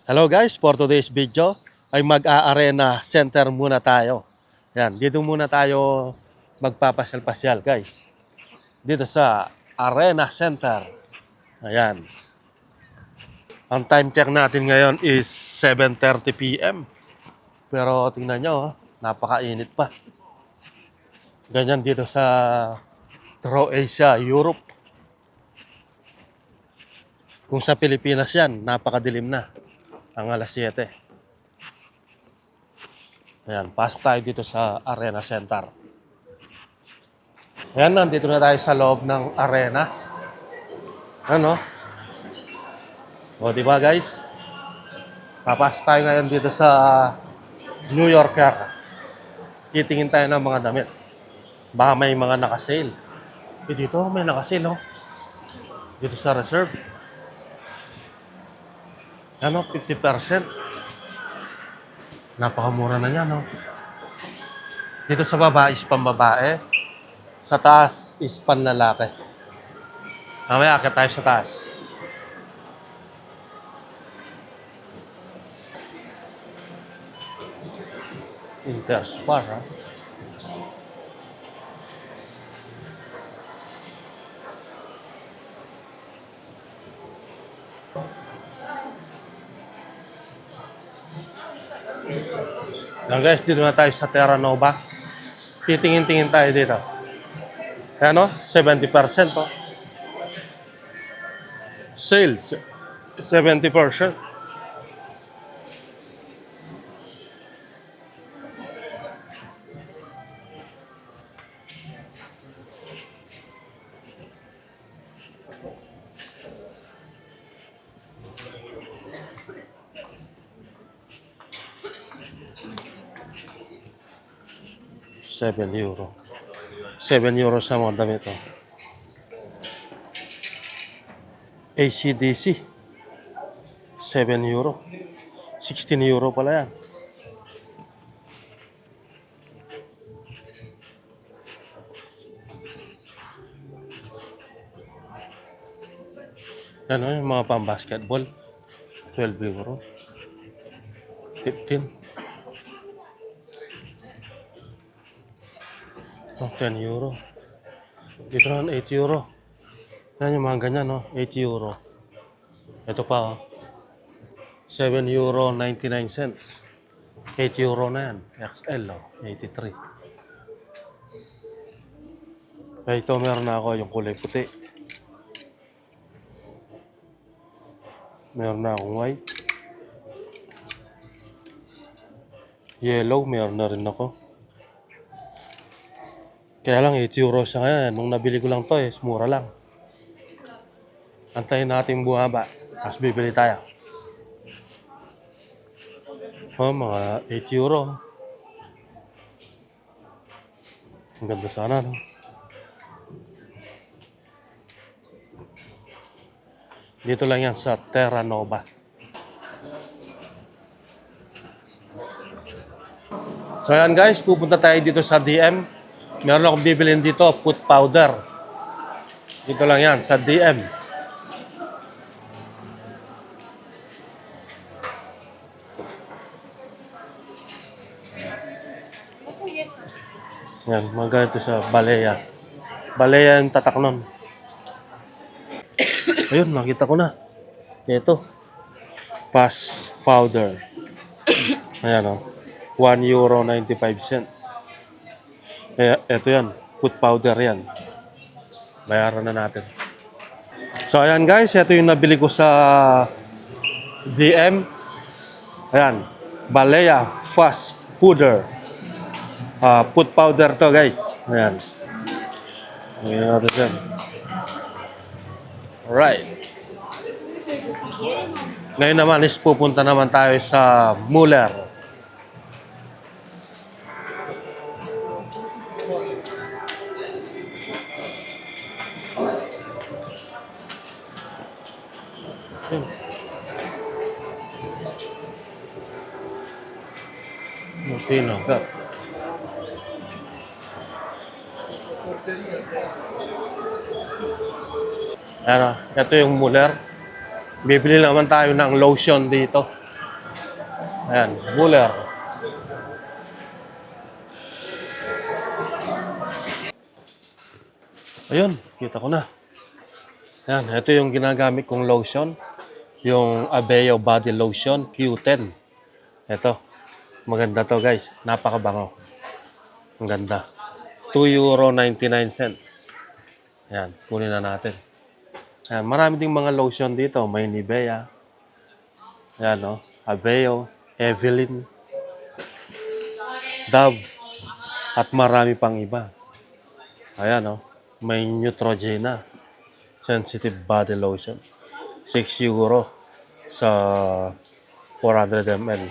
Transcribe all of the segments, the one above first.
Hello guys, for today's video ay mag-a-arena center muna tayo. Yan, dito muna tayo magpapasyal-pasyal guys. Dito sa Arena Center. Ayan. Ang time check natin ngayon is 7:30 PM. Pero tingnan nyo, napakainit pa. Ganyan dito sa Croatia, Europe. Kung sa Pilipinas yan, napakadilim na. Ang alas 7. Ayan, pasok tayo dito sa Arena Center. Ayan, nandito na tayo sa loob ng arena. Ano? O, di ba guys? Papasok tayo ngayon dito sa New Yorker. Titingin tayo ng mga damit. Baka may mga nakasale. Dito may nakasale, no? Dito sa reserve. Ano, 50%. Napakamura na niya, no? Dito sa baba is pambabae. Sa taas is panlalaki. Mamaya, akit tayo sa taas. Interspar, ha? Yan guys, dito na tayo sa Terra Nova. Titingin-tingin tayo dito. Ano? 70%, oh. Sales, 70%. €7. €7 sa mga damit, oh. AC/DC, €7. €16 pala yan. Ano yung mga pang-basketball? €12. 15. Oh, €10. Dito naman €8. Yan yung mga ganyan, no? €8. Ito pa, oh. €7.99. €8 na yan. XL, oh. 83. Kaya ito meron na ako yung kulay puti. Meron na akong white. Yellow, meron na rin ako. Kaya lang €8 siya ngayon. Nung nabili ko lang to, mura lang. Antayin natin bumaba. Tapos bibili tayo. Oh, mga €8. Ang ganda sana, no? Dito lang yan sa Terra Nova. So yan guys, pupunta tayo dito sa DM. Meron akong bibilin dito, foot powder. Dito lang yan, sa DM. Yan, mga ganito sa Balea. Balea yung tatak nun. Ayun, nakita ko na. Ito. Pass powder. Ayan, o. €1.95. Kaya, ito yan. Foot powder yan. Bayaran na natin. So, ayan guys. Ito yung nabili ko sa DM. Ayan. Balea Fast Powder. Foot powder to guys. Ayan. Ayan natin dyan. Alright. Ngayon naman is pupunta naman tayo sa Muller. Tinagat. Ano, ito yung Muller. Bibili naman tayo ng lotion dito. Ayan, Buller. Ayun, kita ko na. Ayan, ito yung ginagamit kong lotion. Yung Aveo Body Lotion Q10. Ito, maganda to guys. Napakabango. Ang ganda. 2 euro 99 cents. Ayan, kunin na natin. Ayan, marami ding mga lotion dito. May Nivea. Ayan, no? Aveo, Evelyn, Dove, at marami pang iba. Ayan, no? May Neutrogena Sensitive Body Lotion. 6 euro sa 400 ml.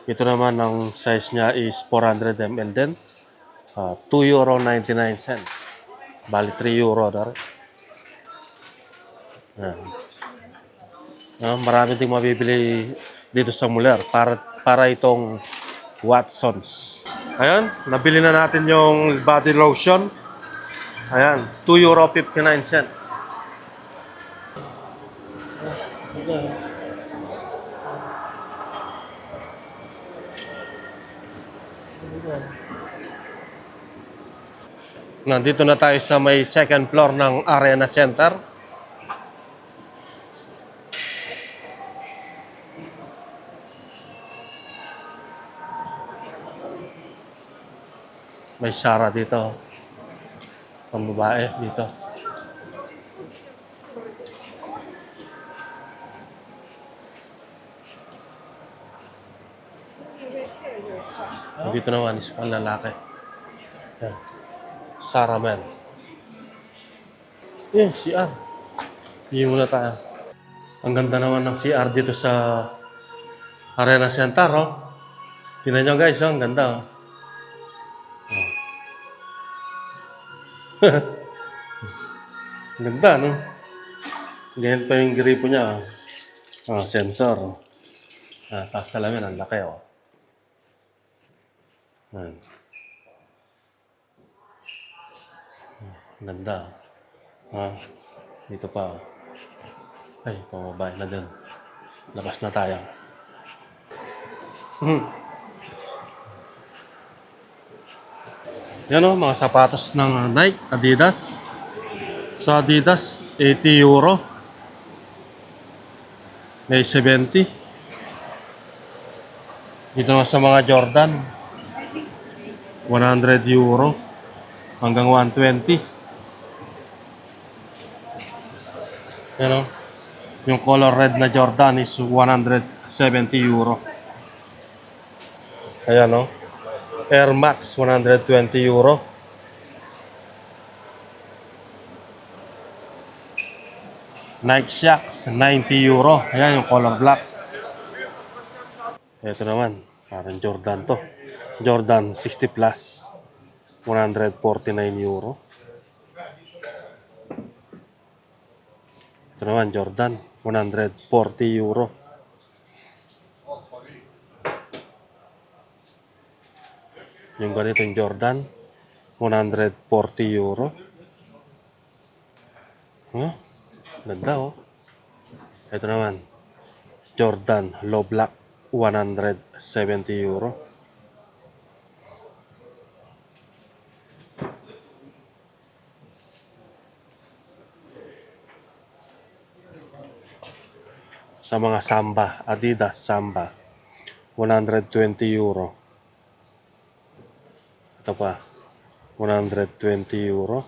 Ito naman ang size niya is 400 ml din. 2 euro 99 cents. Bali 3 euro na rin. Ayan. Marami ding mabibili dito sa Muller para itong Watsons. Ayan, nabili na natin yung body lotion. Ayan, 2 euro 59 cents. Nandito na tayo sa may second floor ng Arena Center. May Sara dito. Pang babae dito. Dito naman is pang lalaki. Ayan. Sara man. CR. Hindi muna tayo. Ang ganda naman ng CR dito sa Arena Center, oh. Tingnan nyo guys, oh. Ang ganda, oh. Ang ganda, no? Ganyan pa yung gripo niya, oh. Sensor, oh. Tapos salamin, ang laki, oh. Ayan. Ang ganda, oh. Dito pa, oh. Ay, pamabay na din. Labas na tayo. Yan, oh, mga sapatos ng Nike, Adidas. Sa Adidas, 80 euro. May 70. Dito na sa mga Jordan, 100 euro hanggang 120. Yan, oh. Yung color red na Jordan is 170 euro. Ayan, no? Air Max, 120 euro. Nike Shocks, 90 euro. Ayan, yung color black. Ito naman, parang Jordan to. Jordan 60 plus, 149 euro. Ito naman, Jordan, 140 euro. Yung ganitong Jordan, 140 euro. Ganda, oh. Ito naman, Jordan Low Black, 170 euro. Sa mga Samba, Adidas Samba, 120 euro. Ito pa, 120 euro.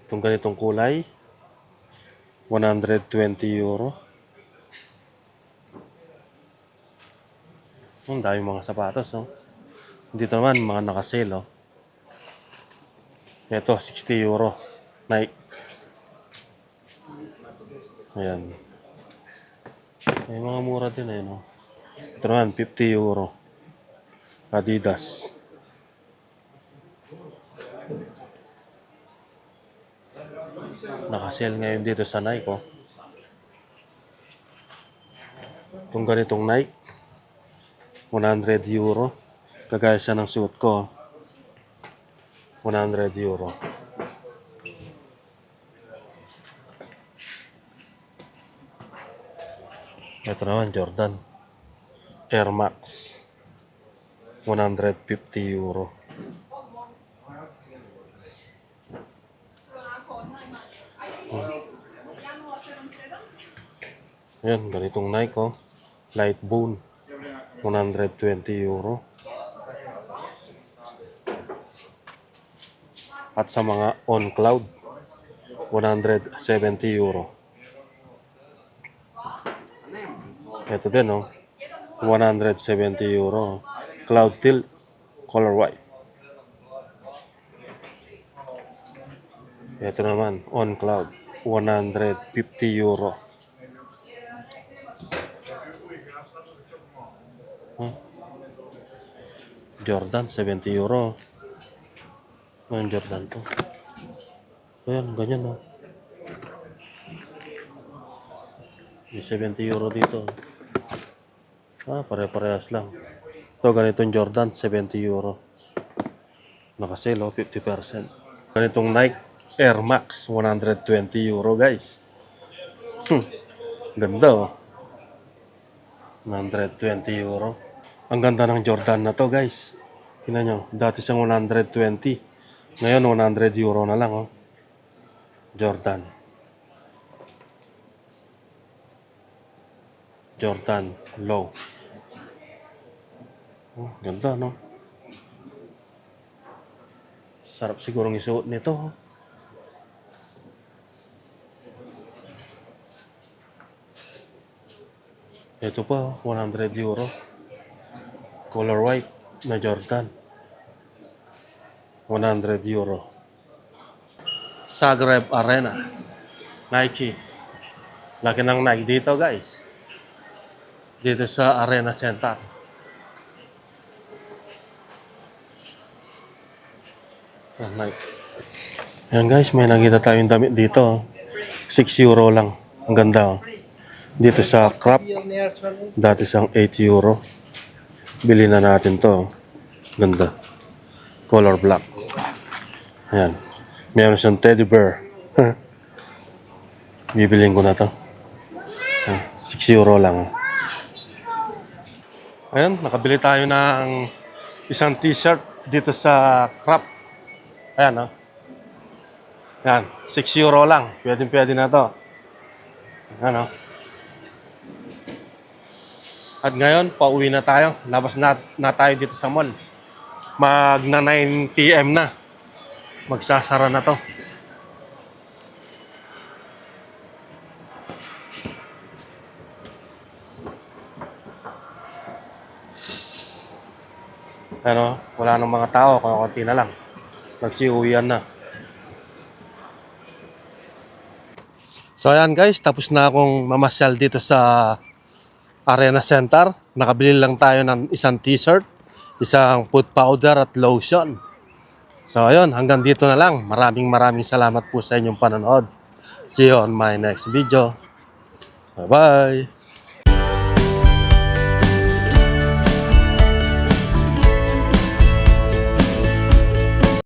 Itong ganitong kulay, 120 euro. Ang dami mga sapatos, oh. Dito naman, mga nakasale, oh. Ito, 60 euro. Nike. Ayan. May mga mura din, eh, no? Ito naman, 50 euro. Adidas. Nakasale ngayon dito sa Nike, oh. Itong ganitong Nike, 100 euro. Kagaya siya ng suit ko, 100 euro. Ito naman, Jordan. Air Max. 150 euro. Yan, ganitong Nike, oh. Light Bone. 120 euro. At sa mga On Cloud, 170 euro. Ito din, oh. 170 euro. Cloud Tilt, color white. Ito naman, On Cloud, 150 euro. Jordan, 70 euro. Ngayon Jordan to. Ayan, ganyan, oh. May 70 euro dito. Pare-parehas lang. Ito, ganitong Jordan, 70 euro. Nakasale, oh, 50%. Ganitong Nike Air Max, 120 euro, guys. Ganda, oh. 120 euro. Ang ganda ng Jordan na to, guys. Tingnan nyo, dati siyang 120. Ngayon, 100 euro na lang, oh. Jordan. Jordan Low. Oh, ganda, no? Sarap sigurong isuot nito, oh. Ito pa, 100 euro. Color white na Jordan. 100 euro. Zagreb Arena. Nike. Laki ng Nike dito, guys. Dito sa Arena Center. Nike. Ayan, guys, may nakita tayong damit dito, oh. 6 euro lang. Ang ganda, oh. Dito sa Crop. Dati siyang 8 euro. Bili na natin to, oh. Ganda. Color black. Ayan. Meron siyang teddy bear. Bibiling ko na to. 6 euro lang. Ayan, nakabili tayo ng isang t-shirt dito sa Crop. Ayan, oh. Ayan, 6 euro lang. Pwede na to. Ayan, oh. At ngayon, pauwi na tayo. Labas na tayo dito sa mall. Magna 9 PM na. Magsasara na to. Ano, wala nang mga tao, konti na lang. Nagsiuwian na. So ayan, guys, tapos na akong mamasyal dito sa Arena Center. Nakabili lang tayo ng isang t-shirt, isang foot powder at lotion. So ayun, hanggang dito na lang. Maraming salamat po sa inyong panonood. See you on my next video. Bye-bye!